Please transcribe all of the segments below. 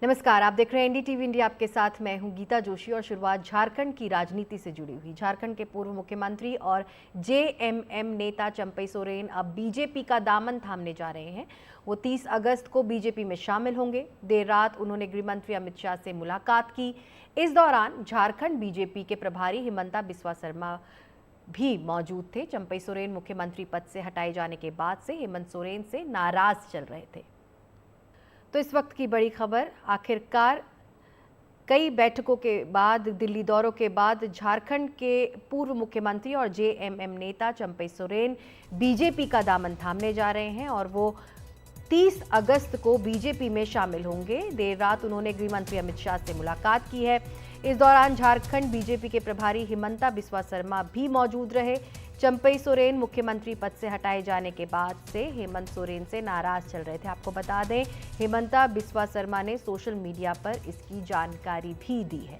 नमस्कार, आप देख रहे हैं एनडीटीवी इंडिया। आपके साथ मैं हूं गीता जोशी और शुरुआत झारखंड की राजनीति से जुड़ी हुई। झारखंड के पूर्व मुख्यमंत्री और जेएमएम नेता चंपई सोरेन अब बीजेपी का दामन थामने जा रहे हैं। वो 30 अगस्त को बीजेपी में शामिल होंगे। देर रात उन्होंने गृह मंत्री अमित शाह से मुलाकात की। इस दौरान झारखंड बीजेपी के प्रभारी हिमंता बिस्वा शर्मा भी मौजूद थे। चंपई सोरेन मुख्यमंत्री पद से हटाए जाने के बाद से हेमंत सोरेन से नाराज चल रहे थे। तो इस वक्त की बड़ी खबर, आखिरकार कई बैठकों के बाद, दिल्ली दौरों के बाद झारखंड के पूर्व मुख्यमंत्री और जेएमएम नेता चंपई सोरेन बीजेपी का दामन थामने जा रहे हैं और वो 30 अगस्त को बीजेपी में शामिल होंगे। देर रात उन्होंने गृह मंत्री अमित शाह से मुलाकात की है। इस दौरान झारखंड बीजेपी के प्रभारी हिमंता बिस्वा शर्मा भी मौजूद रहे। चंपई सोरेन मुख्यमंत्री पद से हटाए जाने के बाद से हेमंत सोरेन से नाराज चल रहे थे। आपको बता दें, हिमंता बिस्वा शर्मा ने सोशल मीडिया पर इसकी जानकारी भी दी है।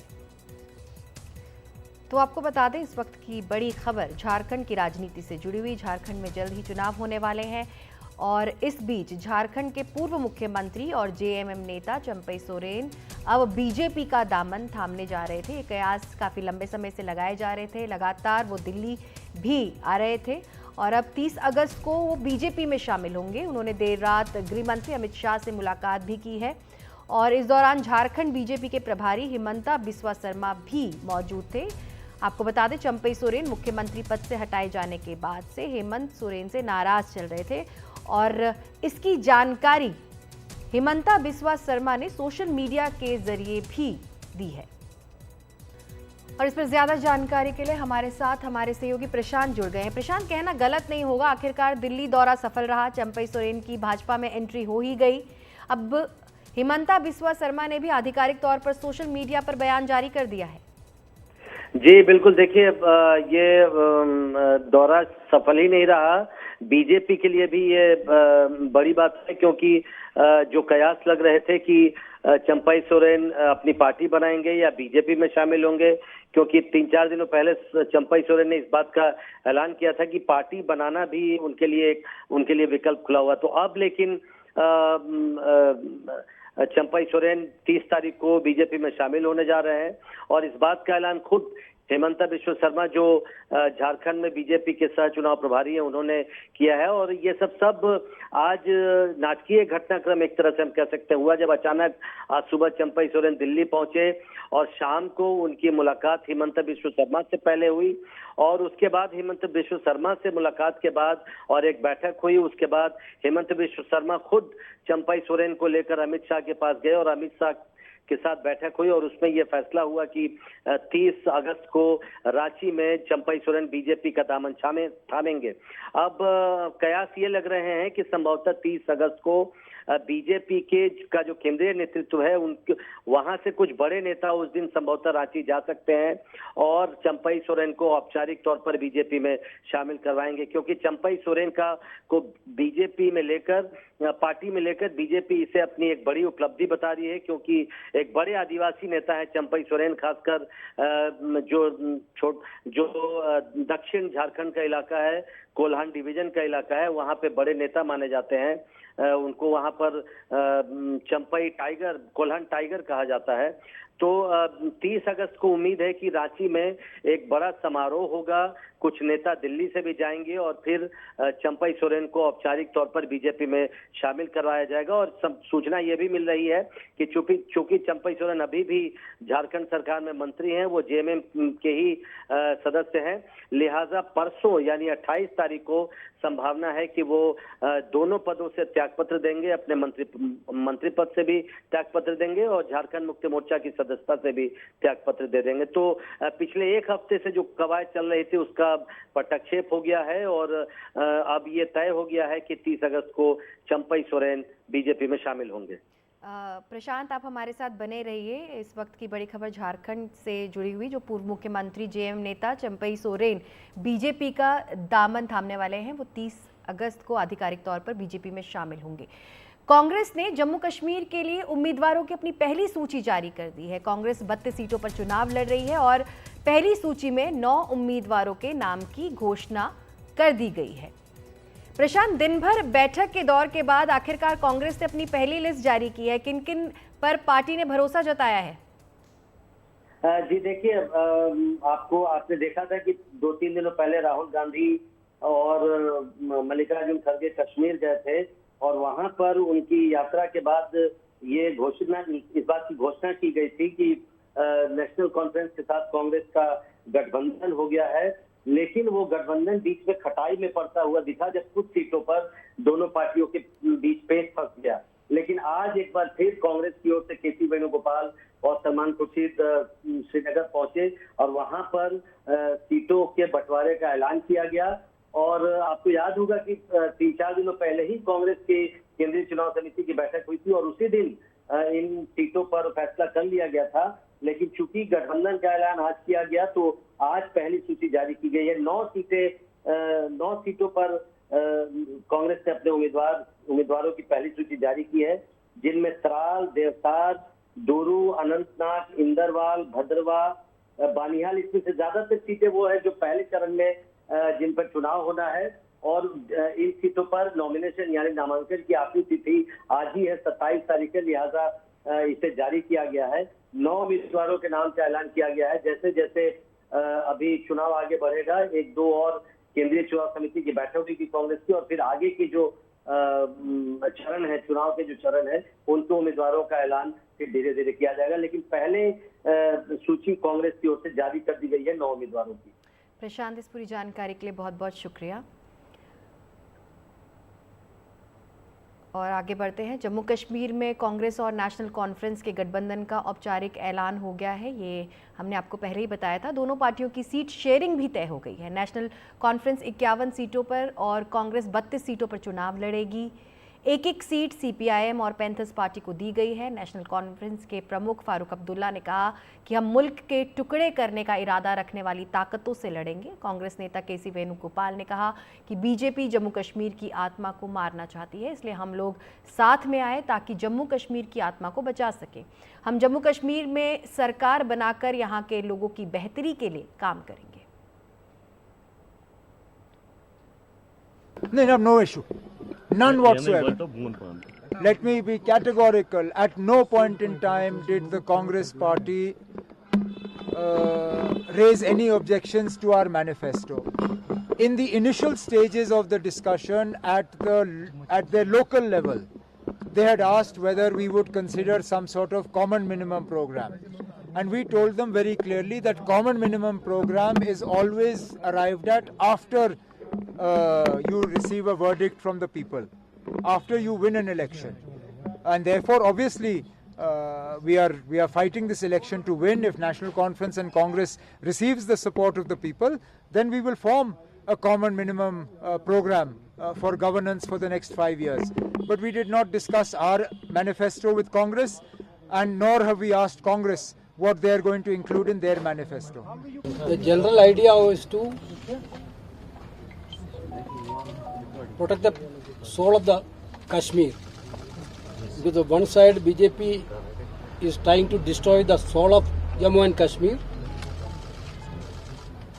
तो आपको बता दें, इस वक्त की बड़ी खबर झारखंड की राजनीति से जुड़ी हुई। झारखंड में जल्द ही चुनाव होने वाले हैं और इस बीच झारखंड के पूर्व मुख्यमंत्री और जेएमएम नेता चंपई सोरेन अब बीजेपी का दामन थामने जा रहे थे। ये कयास काफ़ी लंबे समय से लगाए जा रहे थे। लगातार वो दिल्ली भी आ रहे थे और अब 30 अगस्त को वो बीजेपी में शामिल होंगे। उन्होंने देर रात गृह मंत्री अमित शाह से मुलाकात भी की है और इस दौरान झारखंड बीजेपी के प्रभारी हिमंता बिस्वा शर्मा भी मौजूद थे। आपको बता दें, चंपई सोरेन मुख्यमंत्री पद से हटाए जाने के बाद से हेमंत सोरेन से नाराज चल रहे थे और इसकी जानकारी हिमंता बिस्वा शर्मा ने सोशल मीडिया के जरिए भी दी है। और इस पर ज्यादा जानकारी के लिए हमारे साथ हमारे सहयोगी प्रशांत जुड़ गए हैं। प्रशांत, कहना गलत नहीं होगा, आखिरकार दिल्ली दौरा सफल रहा, चंपई सोरेन की भाजपा में एंट्री हो ही गई। अब हिमंता बिस्वा शर्मा ने भी आधिकारिक तौर पर सोशल मीडिया पर बयान जारी कर दिया है। जी बिल्कुल, देखिए ये दौरा सफल ही नहीं रहा। बीजेपी के लिए भी ये बड़ी बात है, क्योंकि जो कयास लग रहे थे कि चंपई सोरेन अपनी पार्टी बनाएंगे या बीजेपी में शामिल होंगे, क्योंकि 3-4 दिनों पहले चंपई सोरेन ने इस बात का ऐलान किया था कि पार्टी बनाना भी उनके लिए विकल्प खुला हुआ। तो अब लेकिन चंपई सोरेन 30 तारीख को बीजेपी में शामिल होने जा रहे हैं और इस बात का ऐलान खुद हेमंता बिस्वा शर्मा, जो झारखंड में बीजेपी के सह चुनाव प्रभारी हैं, उन्होंने किया है। और ये सब आज नाटकीय घटनाक्रम एक तरह से हम कह सकते हैं हुआ, जब अचानक आज सुबह चंपई सोरेन दिल्ली पहुंचे और शाम को उनकी मुलाकात हिमंता बिस्वा शर्मा से पहले हुई और उसके बाद हिमंता बिस्वा शर्मा से मुलाकात के बाद और एक बैठक हुई। उसके बाद हेमंता बिस्वा शर्मा खुद चंपई सोरेन को लेकर अमित शाह के पास गए और अमित शाह के साथ बैठक हुई और उसमें यह फैसला हुआ कि 30 अगस्त को रांची में चंपई सोरेन बीजेपी का दामन थामेंगे। अब कयास ये लग रहे हैं कि संभवतः 30 अगस्त को बीजेपी का जो केंद्रीय नेतृत्व है, उनके वहां से कुछ बड़े नेता उस दिन संभवतः रांची जा सकते हैं और चंपई सोरेन को औपचारिक तौर पर बीजेपी में शामिल करवाएंगे, क्योंकि चंपई सोरेन को बीजेपी में लेकर, पार्टी में लेकर बीजेपी इसे अपनी एक बड़ी उपलब्धि बता रही है, क्योंकि एक बड़े आदिवासी नेता है चंपई सोरेन। खासकर जो दक्षिण झारखंड का इलाका है, कोल्हान डिवीजन का इलाका है, वहां पे बड़े नेता माने जाते हैं। उनको वहां पर चंपई टाइगर, कोल्हान टाइगर कहा जाता है। तो 30 अगस्त को उम्मीद है कि रांची में एक बड़ा समारोह होगा, कुछ नेता दिल्ली से भी जाएंगे और फिर चंपई सोरेन को औपचारिक तौर पर बीजेपी में शामिल करवाया जाएगा। और सूचना ये भी मिल रही है कि चूंकि चंपई सोरेन अभी भी झारखंड सरकार में मंत्री हैं, वो जेएमएम के ही सदस्य हैं, लिहाजा परसों यानी 28 तारीख को संभावना है कि वो दोनों पदों से त्यागपत्र देंगे, अपने मंत्री पद से भी त्यागपत्र देंगे और झारखंड मुक्ति मोर्चा की सदस्यता से भी त्यागपत्र दे देंगे। तो पिछले एक हफ्ते से जो कवायद चल रही थी उसका पटक्षेप हो गया है और अब ये तय हो गया है कि 30 अगस्त को चंपई सोरेन बीजेपी में शामिल होंगे। प्रशांत, आप हमारे साथ बने रहिए। इस वक्त की बड़ी खबर झारखंड से जुड़ी हुई, जो पूर्व मुख्यमंत्री जेएम नेता चंपई सोरेन बीजेपी का दामन थामने वाले हैं, वो 30 अगस्त को आधिकारिक तौर पर बीजेपी में शामिल होंगे। कांग्रेस ने जम्मू कश्मीर के लिए उम्मीदवारों की अपनी पहली सूची जारी कर दी है। कांग्रेस 32 सीटों पर चुनाव लड़ रही है और पहली सूची में 9 उम्मीदवारों के नाम की घोषणा कर दी गई है। प्रशांत, दिन भर बैठक के दौर के बाद आखिरकार कांग्रेस ने अपनी पहली लिस्ट जारी की है। किन किन पर पार्टी ने भरोसा जताया है? जी देखिए, आपने देखा था कि 2-3 दिनों पहले राहुल गांधी और मल्लिकार्जुन खड़गे कश्मीर गए थे और वहां पर उनकी यात्रा के बाद ये इस बात की घोषणा की गई थी कि नेशनल कॉन्फ्रेंस के साथ कांग्रेस का गठबंधन हो गया है। लेकिन वो गठबंधन बीच में खटाई में पड़ता हुआ दिखा जब कुछ सीटों पर दोनों पार्टियों के बीच पेच फंस गया। लेकिन आज एक बार फिर कांग्रेस की ओर से के.सी. वेणुगोपाल और सलमान खुर्शीद श्रीनगर पहुंचे और वहां पर सीटों के बंटवारे का ऐलान किया गया। और आपको याद होगा कि 3-4 दिनों पहले ही कांग्रेस के केंद्रीय चुनाव समिति की बैठक हुई थी और उसी दिन इन सीटों पर फैसला कर लिया गया था। लेकिन चूंकि गठबंधन का ऐलान आज किया गया तो आज पहली सूची जारी की गई है। 9 सीटों पर कांग्रेस ने अपने उम्मीदवारों की पहली सूची जारी की है, जिनमें त्राल, देवसार, डोरू, अनंतनाग, इंदरवाल, भद्रवा, बानिहाल, इसमें से ज्यादातर सीटें वो है जो पहले चरण में जिन पर चुनाव होना है। और इन सीटों पर नॉमिनेशन यानी नामांकन की आखिरी तिथि आज ही है 27 तारीख है, लिहाजा इसे जारी किया गया है। 9 उम्मीदवारों के नाम का ऐलान किया गया है। जैसे जैसे अभी चुनाव आगे बढ़ेगा, 1-2 और केंद्रीय चुनाव समिति की बैठक होगी कांग्रेस की और फिर आगे की जो चरण है, चुनाव के जो चरण है, उनको उम्मीदवारों का ऐलान फिर धीरे धीरे किया जाएगा। लेकिन पहले सूची कांग्रेस की ओर से जारी कर दी गई है 9 उम्मीदवारों की। प्रशांत, इस पूरी जानकारी के लिए बहुत बहुत शुक्रिया। और आगे बढ़ते हैं। जम्मू कश्मीर में कांग्रेस और नेशनल कॉन्फ्रेंस के गठबंधन का औपचारिक ऐलान हो गया है। ये हमने आपको पहले ही बताया था। दोनों पार्टियों की सीट शेयरिंग भी तय हो गई है। नेशनल कॉन्फ्रेंस 51 सीटों पर और कांग्रेस 32 सीटों पर चुनाव लड़ेगी। एक सीट सीपीआईएम और पैंथर्स पार्टी को दी गई है। नेशनल कॉन्फ्रेंस के प्रमुख फारूक अब्दुल्ला ने कहा कि हम मुल्क के टुकड़े करने का इरादा रखने वाली ताकतों से लड़ेंगे। कांग्रेस नेता के.सी. वेणुगोपाल ने कहा कि बीजेपी जम्मू कश्मीर की आत्मा को मारना चाहती है, इसलिए हम लोग साथ में आए ताकि जम्मू कश्मीर की आत्मा को बचा सके। हम जम्मू कश्मीर में सरकार बनाकर यहाँ के लोगों की बेहतरी के लिए काम करेंगे। No issue. None whatsoever. Let me be categorical. At no point in time did the Congress party raise any objections to our manifesto. In the initial stages of the discussion at their local level, they had asked whether we would consider some sort of common minimum program. And we told them very clearly that common minimum program is always arrived at after you receive a verdict from the people, after you win an election. And therefore, obviously, we are fighting this election to win. If National Conference and Congress receives the support of the people, then we will form a common minimum program for governance for the next 5 years. But we did not discuss our manifesto with Congress, and nor have we asked Congress what they are going to include in their manifesto. The general idea is to protect the soul of the Kashmir. Because on one side BJP is trying to destroy the soul of Jammu and Kashmir.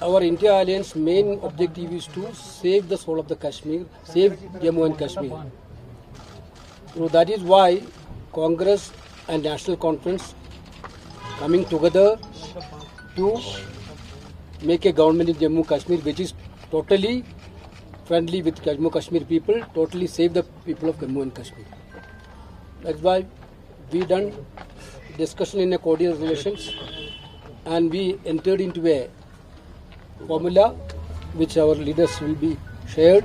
Our India Alliance main objective is to save the soul of the Kashmir, save Jammu and Kashmir. So that is why Congress and National Conference coming together to make a government in Jammu Kashmir which is totally friendly with Jammu Kashmir people, totally save the people of Jammu and Kashmir. That's why we done discussion in a cordial relations and we entered into a formula which our leaders will be shared.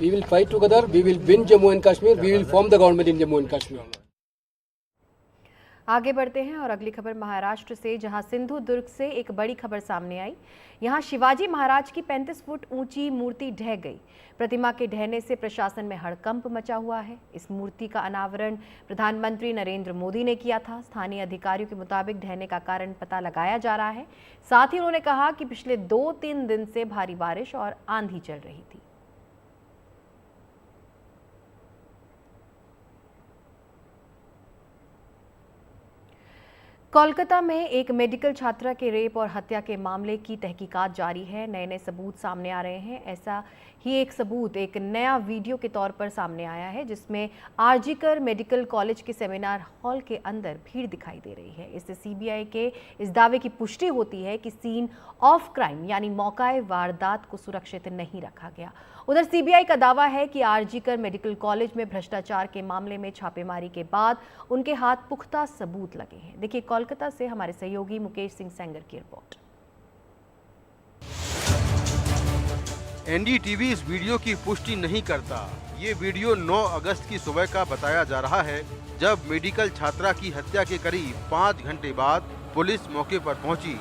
We will fight together, we will win Jammu and Kashmir, we will form the government in Jammu and Kashmir. आगे बढ़ते हैं और अगली खबर महाराष्ट्र से, जहां सिंधु दुर्ग से एक बड़ी खबर सामने आई। यहां शिवाजी महाराज की 35 फुट ऊंची मूर्ति ढह गई। प्रतिमा के ढहने से प्रशासन में हड़कंप मचा हुआ है। इस मूर्ति का अनावरण प्रधानमंत्री नरेंद्र मोदी ने किया था। स्थानीय अधिकारियों के मुताबिक ढहने का कारण पता लगाया जा रहा है। साथ ही उन्होंने कहा कि पिछले 2-3 दिन से भारी बारिश और आंधी चल रही थी। कोलकाता में एक मेडिकल छात्रा के रेप और हत्या के मामले की तहकीकात जारी है। नए नए सबूत सामने आ रहे हैं। ऐसा ही एक सबूत एक नया वीडियो के तौर पर सामने आया है, जिसमें आरजीकर मेडिकल कॉलेज के सेमिनार हॉल के अंदर भीड़ दिखाई दे रही है। इससे सीबीआई के इस दावे की पुष्टि होती है कि सीन ऑफ क्राइम यानी मौकाए वारदात को सुरक्षित नहीं रखा गया। उधर सीबीआई का दावा है कि आरजीकर मेडिकल कॉलेज में भ्रष्टाचार के मामले में छापेमारी के बाद उनके हाथ पुख्ता सबूत लगे हैं। देखिए कोलकाता से हमारे सहयोगी मुकेश सिंह सेंगर की रिपोर्ट। एनडीटीवी इस वीडियो की पुष्टि नहीं करता। ये वीडियो 9 अगस्त की सुबह का बताया जा रहा है, जब मेडिकल छात्रा की हत्या के करीब 5 घंटे बाद पुलिस मौके पर पहुंची।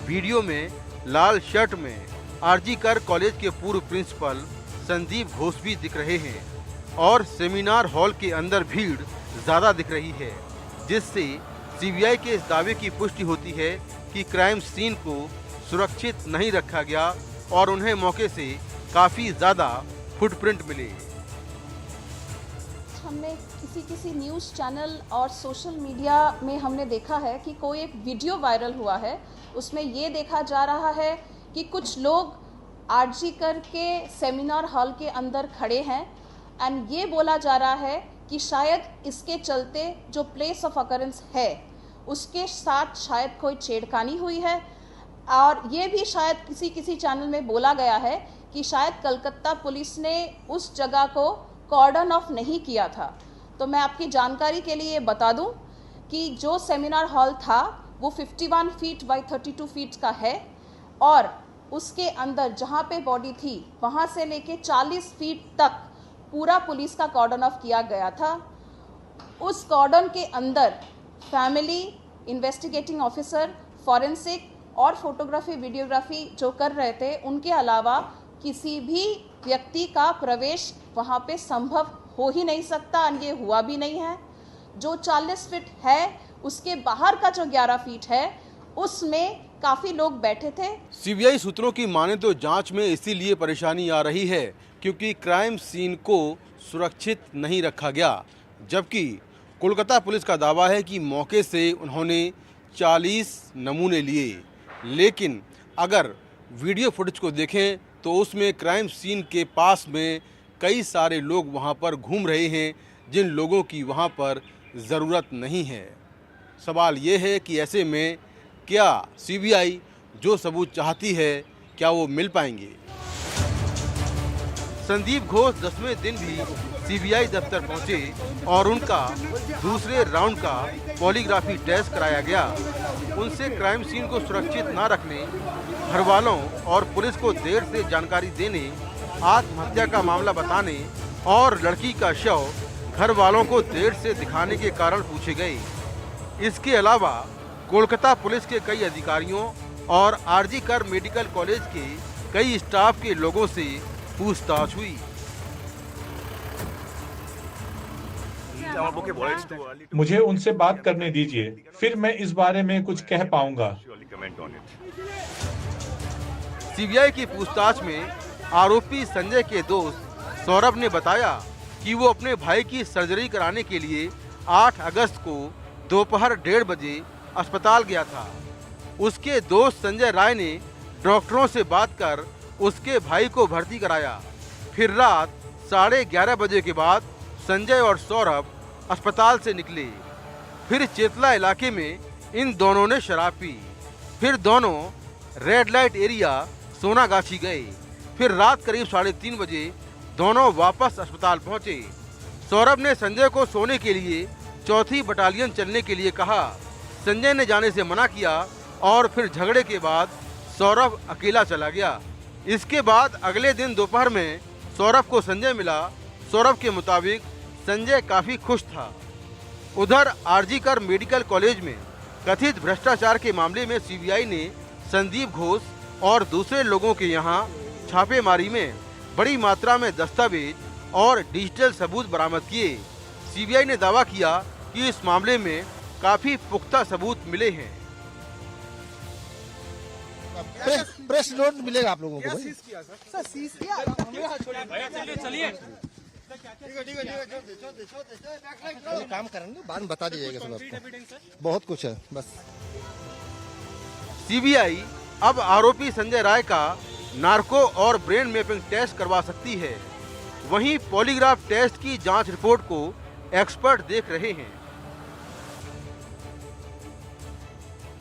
वीडियो में लाल शर्ट में आरजीकर कॉलेज के पूर्व प्रिंसिपल संदीप घोष भी दिख रहे हैं और सेमिनार हॉल के अंदर भीड़ ज्यादा दिख रही है, जिससे सीबीआई के इस दावे की पुष्टि होती है कि क्राइम सीन को सुरक्षित नहीं रखा गया और उन्हें मौके से काफी ज्यादा फुटप्रिंट मिले। हमने किसी न्यूज़ चैनल और सोशल मीडिया में हमने देखा है कि कोई एक वीडियो वायरल हुआ है। उसमें ये देखा जा रहा है कि कुछ लोग आरजीकर के सेमिनार हॉल के अंदर खड़े हैं एंड ये बोला जा रहा है कि शायद इसके चलते जो प्लेस ऑफ अकरेंस है उसके साथ शायद कोई छेड़खानी हुई है। और ये भी शायद किसी चैनल में बोला गया है कि शायद कलकत्ता पुलिस ने उस जगह को कॉर्डन ऑफ नहीं किया था। तो मैं आपकी जानकारी के लिए बता दूं कि जो सेमिनार हॉल था वो 51 फीट बाई 32 फीट का है और उसके अंदर जहाँ पे बॉडी थी वहाँ से लेके 40 फीट तक पूरा पुलिस का कॉर्डन ऑफ किया गया था। उस कॉर्डन के अंदर फैमिली, इन्वेस्टिगेटिंग ऑफिसर, फॉरेंसिक और फोटोग्राफी वीडियोग्राफी जो कर रहे थे, उनके अलावा किसी भी व्यक्ति का प्रवेश वहाँ पे संभव हो ही नहीं सकता और ये हुआ भी नहीं है। जो 40 फीट है उसके बाहर का जो 11 फीट है उसमें काफी लोग बैठे थे। सीबीआई सूत्रों की माने तो जांच में इसीलिए परेशानी आ रही है क्योंकि क्राइम सीन को सुरक्षित नहीं रखा गया, जबकि कोलकाता पुलिस का दावा है कि मौके से उन्होंने 40 नमूने लिए। लेकिन अगर वीडियो फुटेज को देखें तो उसमें क्राइम सीन के पास में कई सारे लोग वहां पर घूम रहे हैं, जिन लोगों की वहां पर ज़रूरत नहीं है। सवाल ये है कि ऐसे में क्या सीबीआई जो सबूत चाहती है क्या वो मिल पाएंगे? संदीप घोष 10वें दिन भी सीबीआई दफ्तर पहुंचे और उनका दूसरे राउंड का पॉलीग्राफी टेस्ट कराया गया। उनसे क्राइम सीन को सुरक्षित न रखने, घर वालों और पुलिस को देर से जानकारी देने, आत्महत्या का मामला बताने और लड़की का शव घर वालों को देर से दिखाने के कारण पूछे गए। इसके अलावा कोलकाता पुलिस के कई अधिकारियों और आरजीकर मेडिकल कॉलेज के कई स्टाफ के लोगों से पूछताछ हुई। मुझे उनसे बात करने दीजिए, फिर मैं इस बारे में कुछ कह पाऊंगा। सीबीआई की पूछताछ में आरोपी संजय के दोस्त सौरभ ने बताया कि वो अपने भाई की सर्जरी कराने के लिए 8 अगस्त को दोपहर 1:30 बजे अस्पताल गया था। उसके दोस्त संजय राय ने डॉक्टरों से बात कर उसके भाई को भर्ती कराया। फिर रात 11:30 बजे के बाद संजय और सौरभ अस्पताल से निकले। फिर चेतला इलाके में इन दोनों ने शराब पी। फिर दोनों रेड लाइट एरिया सोनागाछी गए। फिर रात करीब 3:30 बजे दोनों वापस अस्पताल पहुंचे। सौरभ ने संजय को सोने के लिए 4थी बटालियन चलने के लिए कहा। संजय ने जाने से मना किया और फिर झगड़े के बाद सौरभ अकेला चला गया। इसके बाद अगले दिन दोपहर में सौरभ को संजय मिला। सौरभ के मुताबिक संजय काफी खुश था। उधर आरजीकर मेडिकल कॉलेज में कथित भ्रष्टाचार के मामले में सीबीआई ने संदीप घोष और दूसरे लोगों के यहां छापेमारी में बड़ी मात्रा में दस्तावेज और डिजिटल सबूत बरामद किए। सीबीआई ने दावा किया कि इस मामले में काफी पुख्ता सबूत मिले हैं। प्रेस नोट मिलेगा आप लोगों को। काम करेंगे, बाद में बता दीजिएगा सब आपको। बहुत कुछ है बस। सीबीआई अब आरोपी संजय राय का नार्को और ब्रेन मैपिंग टेस्ट करवा सकती है। वहीं पॉलीग्राफ टेस्ट की जांच रिपोर्ट को एक्सपर्ट देख रहे हैं।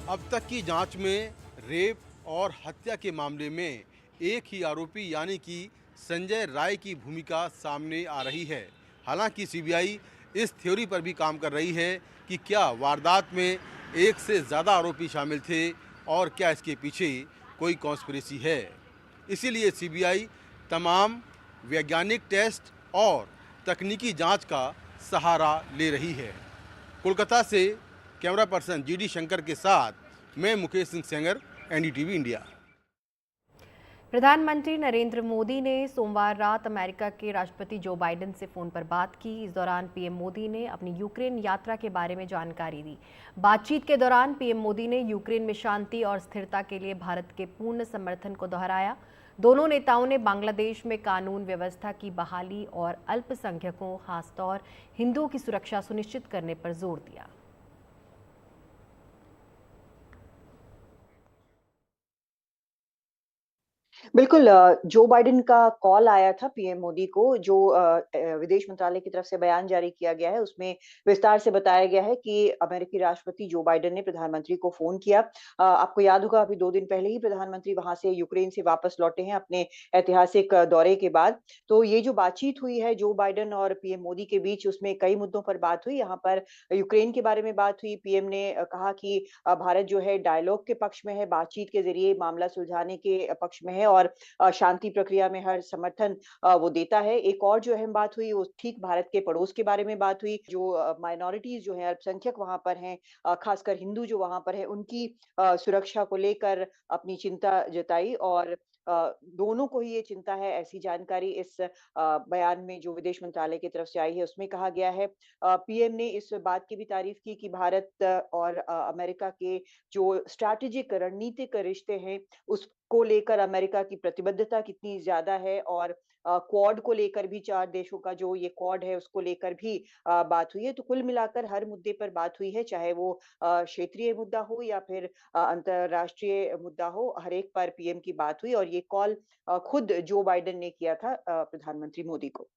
अब तक की जांच में रेप और हत्या के मामले में एक ही आरोपी यानी कि संजय राय की भूमिका सामने आ रही है। हालांकि सीबीआई इस थ्योरी पर भी काम कर रही है कि क्या वारदात में एक से ज़्यादा आरोपी शामिल थे और क्या इसके पीछे कोई कॉन्स्पिरेसी है। इसीलिए सीबीआई तमाम वैज्ञानिक टेस्ट और तकनीकी जांच का सहारा ले रही है। कोलकाता से कैमरा पर्सन जीडी शंकर के साथ मैं मुकेश सिंह सेंगर, एनडीटीवी इंडिया। प्रधानमंत्री नरेंद्र मोदी ने सोमवार रात अमेरिका के राष्ट्रपति जो बाइडेन से फोन पर बात की। इस दौरान पीएम मोदी ने अपनी यूक्रेन यात्रा के बारे में जानकारी दी। बातचीत के दौरान पीएम मोदी ने यूक्रेन में शांति और स्थिरता के लिए भारत के पूर्ण समर्थन को दोहराया। दोनों नेताओं ने बांग्लादेश में कानून व्यवस्था की बहाली और अल्पसंख्यकों, खासतौर हिंदुओं की सुरक्षा सुनिश्चित करने पर जोर दिया। बिल्कुल, जो बाइडेन का कॉल आया था पीएम मोदी को, जो विदेश मंत्रालय की तरफ से बयान जारी किया गया है, उसमें विस्तार से बताया गया है कि अमेरिकी राष्ट्रपति जो बाइडेन ने प्रधानमंत्री को फोन किया। आपको याद होगा, अभी 2 दिन पहले ही प्रधानमंत्री वहां से यूक्रेन से वापस लौटे हैं अपने ऐतिहासिक दौरे के बाद। तो ये जो बातचीत हुई है जो बाइडेन और पीएम मोदी के बीच, उसमें कई मुद्दों पर बात हुई। यहाँ पर यूक्रेन के बारे में बात हुई। पीएम ने कहा कि भारत जो है डायलॉग के पक्ष में है, बातचीत के जरिए मामला सुलझाने के पक्ष में है और शांति प्रक्रिया में हर समर्थन वो देता है। एक और जो अहम बात हुई वो ठीक भारत के पड़ोस के बारे में बात हुई। जो माइनॉरिटीज जो है, अल्पसंख्यक वहां पर हैं, खासकर हिंदू जो वहां पर है, उनकी सुरक्षा को लेकर अपनी चिंता जताई और दोनों को ही ये चिंता है, ऐसी जानकारी इस बयान में जो विदेश मंत्रालय की तरफ से आई है उसमें कहा गया है। पीएम ने इस बात की भी तारीफ की कि भारत और अमेरिका के जो स्ट्रैटेजिक रणनीतिक रिश्ते हैं उसको लेकर अमेरिका की प्रतिबद्धता कितनी ज्यादा है और क्वाड को लेकर भी, 4 देशों का जो ये क्वाड है उसको लेकर भी बात हुई है। तो कुल मिलाकर हर मुद्दे पर बात हुई है, चाहे वो क्षेत्रीय मुद्दा हो या फिर अंतरराष्ट्रीय मुद्दा हो, हर एक पर पीएम की बात हुई और ये कॉल खुद जो बाइडेन ने किया था प्रधानमंत्री मोदी को।